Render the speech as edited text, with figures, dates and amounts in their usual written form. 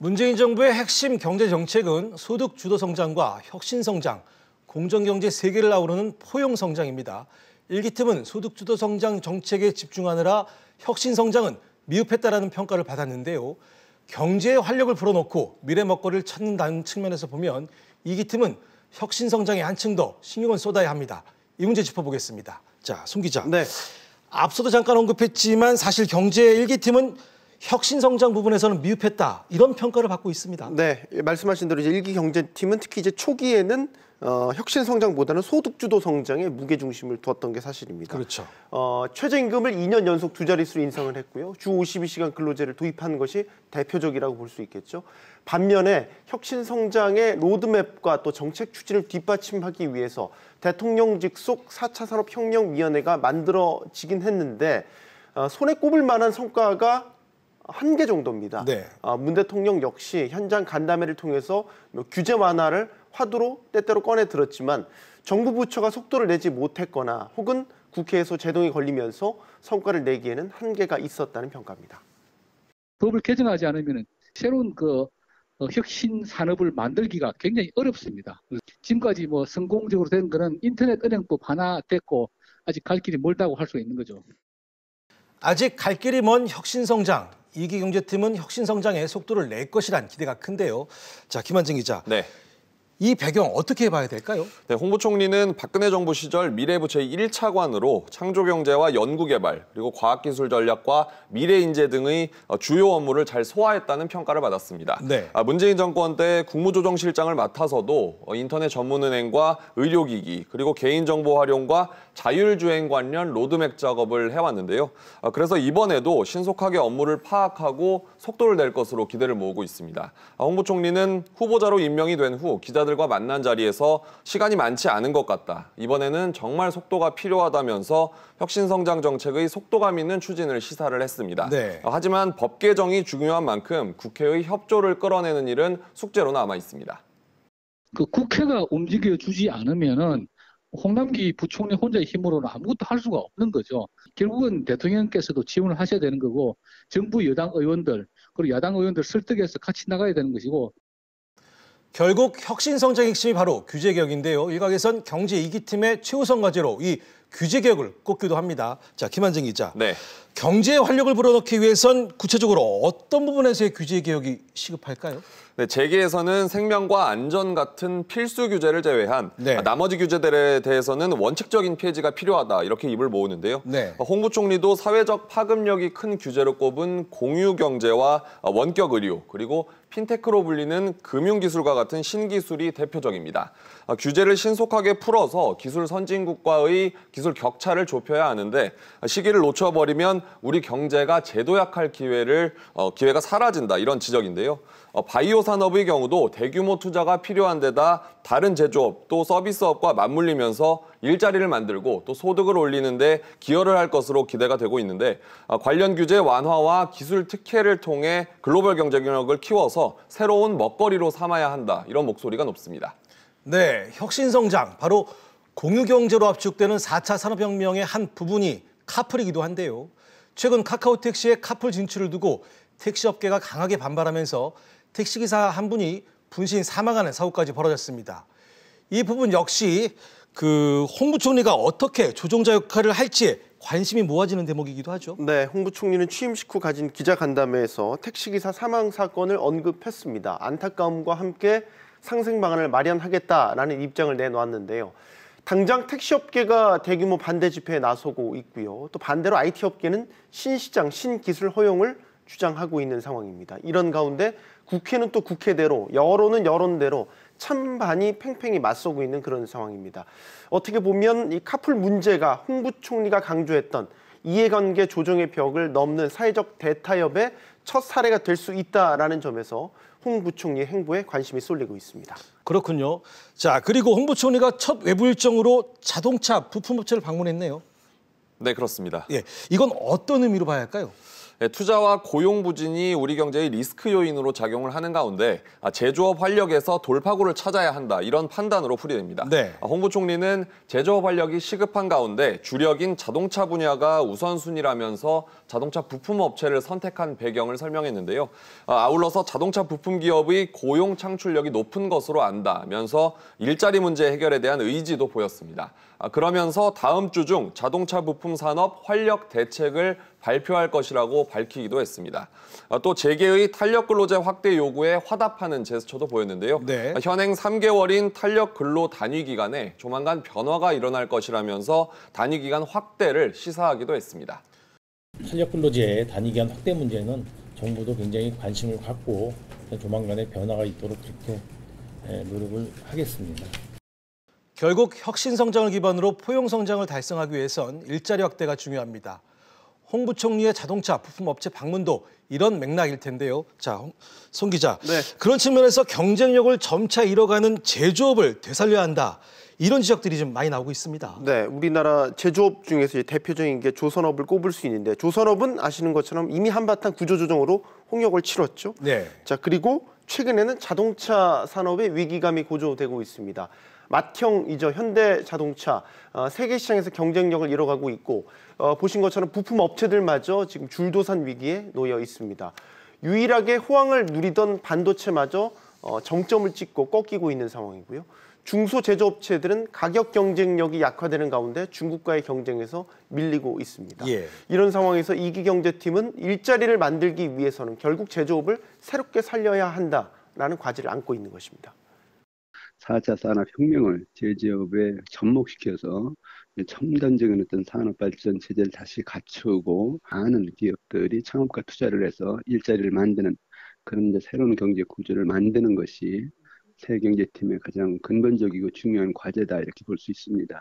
문재인 정부의 핵심 경제 정책은 소득 주도 성장과 혁신 성장, 공정경제 세 개를 아우르는 포용 성장입니다. 일기팀은 소득 주도 성장 정책에 집중하느라 혁신 성장은 미흡했다라는 평가를 받았는데요. 경제에 활력을 불어넣고 미래 먹거리를 찾는다는 측면에서 보면 이기팀은 혁신 성장에 한층 더 신경을 쏟아야 합니다. 이 문제 짚어보겠습니다. 자, 손 기자. 네. 앞서도 잠깐 언급했지만 사실 경제 일기팀은 혁신 성장 부분에서는 미흡했다, 이런 평가를 받고 있습니다. 네, 말씀하신 대로 이제 일기 경제팀은 특히 이제 초기에는 혁신 성장보다는 소득 주도 성장에 무게 중심을 두었던 게 사실입니다. 그렇죠. 최저임금을 2년 연속 두 자릿수로 인상을 했고요. 주 52시간 근로제를 도입한 것이 대표적이라고 볼 수 있겠죠. 반면에 혁신 성장의 로드맵과 또 정책 추진을 뒷받침하기 위해서 대통령직 속 4차 산업혁명위원회가 만들어지긴 했는데 손에 꼽을 만한 성과가 한 개 정도입니다. 네. 문 대통령 역시 현장 간담회를 통해서 규제 완화를 화두로 때때로 꺼내 들었지만 정부 부처가 속도를 내지 못했거나 혹은 국회에서 제동이 걸리면서 성과를 내기에는 한계가 있었다는 평가입니다. 법을 개정하지 않으면 새로운 혁신 산업을 만들기가 굉장히 어렵습니다. 지금까지 성공적으로 된 거는 인터넷 은행법 하나 됐고 아직 갈 길이 멀다고 할 수 있는 거죠. 아직 갈 길이 먼 혁신 성장. 이기 경제팀은 혁신 성장에 속도를 낼 것이란 기대가 큰데요. 자, 김한진 기자. 네. 이 배경 어떻게 봐야 될까요? 네, 홍 부총리는 박근혜 정부 시절 미래부 제1차관으로 창조경제와 연구개발, 그리고 과학기술 전략과 미래인재 등의 주요 업무를 잘 소화했다는 평가를 받았습니다. 네. 문재인 정권 때 국무조정실장을 맡아서도 인터넷 전문은행과 의료기기, 그리고 개인정보 활용과 자율주행 관련 로드맵 작업을 해왔는데요. 그래서 이번에도 신속하게 업무를 파악하고 속도를 낼 것으로 기대를 모으고 있습니다. 홍 부총리는 후보자로 임명이 된 후 기자들과 만난 자리에서 시간이 많지 않은 것 같다. 이번에는 정말 속도가 필요하다면서 혁신성장 정책의 속도감 있는 추진을 시사를 했습니다. 네. 하지만 법 개정이 중요한 만큼 국회의 협조를 끌어내는 일은 숙제로 남아 있습니다. 국회가 움직여주지 않으면은 홍남기 부총리 혼자의 힘으로는 아무것도 할 수가 없는 거죠. 결국은 대통령께서도 지원을 하셔야 되는 거고 정부 여당 의원들 그리고 야당 의원들 설득해서 같이 나가야 되는 것이고 결국 혁신 성장의 핵심이 바로 규제 개혁인데요. 일각에선 경제 2기팀의 최우선 과제로 이 규제 개혁을 꼽기도 합니다. 자, 김한진 기자. 네. 경제에 활력을 불어넣기 위해선 구체적으로 어떤 부분에서의 규제 개혁이 시급할까요? 네, 재계에서는 생명과 안전 같은 필수 규제를 제외한 나머지 규제들에 대해서는 원칙적인 폐지가 필요하다, 이렇게 입을 모으는데요. 네. 홍 부총리도 사회적 파급력이 큰 규제로 꼽은 공유경제와 원격 의료, 그리고 핀테크로 불리는 금융기술과 같은 신기술이 대표적입니다. 규제를 신속하게 풀어서 기술 선진국과의 기술 격차를 좁혀야 하는데 시기를 놓쳐버리면 우리 경제가 재도약할 기회가 사라진다, 이런 지적인데요. 바이오 산업의 경우도 대규모 투자가 필요한 데다 다른 제조업 또 서비스업과 맞물리면서 일자리를 만들고 또 소득을 올리는데 기여를 할 것으로 기대가 되고 있는데 관련 규제 완화와 기술 특혜를 통해 글로벌 경쟁력을 키워서 새로운 먹거리로 삼아야 한다, 이런 목소리가 높습니다. 네, 혁신 성장, 바로 공유경제로 압축되는 4차 산업혁명의 한 부분이 카풀이기도 한데요. 최근 카카오택시의 카풀 진출을 두고 택시업계가 강하게 반발하면서 택시기사 한 분이 분신 사망하는 사고까지 벌어졌습니다. 이 부분 역시 홍 부총리가 어떻게 조종자 역할을 할지에 관심이 모아지는 대목이기도 하죠. 네, 홍 부총리는 취임식 후 가진 기자간담회에서 택시기사 사망 사건을 언급했습니다. 안타까움과 함께 상생 방안을 마련하겠다라는 입장을 내놓았는데요. 당장 택시업계가 대규모 반대 집회에 나서고 있고요. 또 반대로 IT업계는 신시장, 신기술 허용을 주장하고 있는 상황입니다. 이런 가운데 국회는 또 국회대로, 여론은 여론대로 찬반이 팽팽히 맞서고 있는 그런 상황입니다. 어떻게 보면 이 카풀 문제가 홍 부총리가 강조했던 이해관계 조정의 벽을 넘는 사회적 대타협의 첫 사례가 될 수 있다라는 점에서 홍 부총리의 행보에 관심이 쏠리고 있습니다. 그렇군요. 자, 그리고 홍 부총리가 첫 외부 일정으로 자동차 부품업체를 방문했네요. 네, 그렇습니다. 예, 이건 어떤 의미로 봐야 할까요? 네, 투자와 고용 부진이 우리 경제의 리스크 요인으로 작용을 하는 가운데 제조업 활력에서 돌파구를 찾아야 한다 이런 판단으로 풀이됩니다. 네. 홍 부총리는 제조업 활력이 시급한 가운데 주력인 자동차 분야가 우선순위라면서 자동차 부품 업체를 선택한 배경을 설명했는데요. 아울러서 자동차 부품 기업의 고용 창출력이 높은 것으로 안다면서 일자리 문제 해결에 대한 의지도 보였습니다. 그러면서 다음 주 중 자동차 부품 산업 활력 대책을 발표할 것이라고 밝히기도 했습니다. 또 재계의 탄력 근로제 확대 요구에 화답하는 제스처도 보였는데요. 네. 현행 3개월인 탄력 근로 단위 기간에 조만간 변화가 일어날 것이라면서 단위 기간 확대를 시사하기도 했습니다. 탄력 근로제의 단위 기간 확대 문제는 정부도 굉장히 관심을 갖고 조만간에 변화가 있도록 그렇게 노력을 하겠습니다. 결국 혁신 성장을 기반으로 포용 성장을 달성하기 위해선 일자리 확대가 중요합니다. 홍 부총리의 자동차 부품 업체 방문도 이런 맥락일 텐데요. 자, 송 기자. 네. 그런 측면에서 경쟁력을 점차 잃어가는 제조업을 되살려야 한다. 이런 지적들이 좀 많이 나오고 있습니다. 네, 우리나라 제조업 중에서 대표적인 게 조선업을 꼽을 수 있는데 조선업은 아시는 것처럼 이미 한바탕 구조조정으로 홍역을 치렀죠. 네. 자, 그리고 최근에는 자동차 산업의 위기감이 고조되고 있습니다. 맏형이죠. 현대자동차 세계 시장에서 경쟁력을 잃어가고 있고 보신 것처럼 부품 업체들마저 지금 줄도산 위기에 놓여 있습니다. 유일하게 호황을 누리던 반도체마저 정점을 찍고 꺾이고 있는 상황이고요. 중소제조업체들은 가격 경쟁력이 약화되는 가운데 중국과의 경쟁에서 밀리고 있습니다. 예. 이런 상황에서 이기경제팀은 일자리를 만들기 위해서는 결국 제조업을 새롭게 살려야 한다라는 과제를 안고 있는 것입니다. 4차 산업혁명을 제조업에 접목시켜서 첨단적인 어떤 산업발전 체제를 다시 갖추고 많은 기업들이 창업과 투자를 해서 일자리를 만드는 그런 새로운 경제 구조를 만드는 것이 새 경제팀의 가장 근본적이고 중요한 과제다 이렇게 볼 수 있습니다.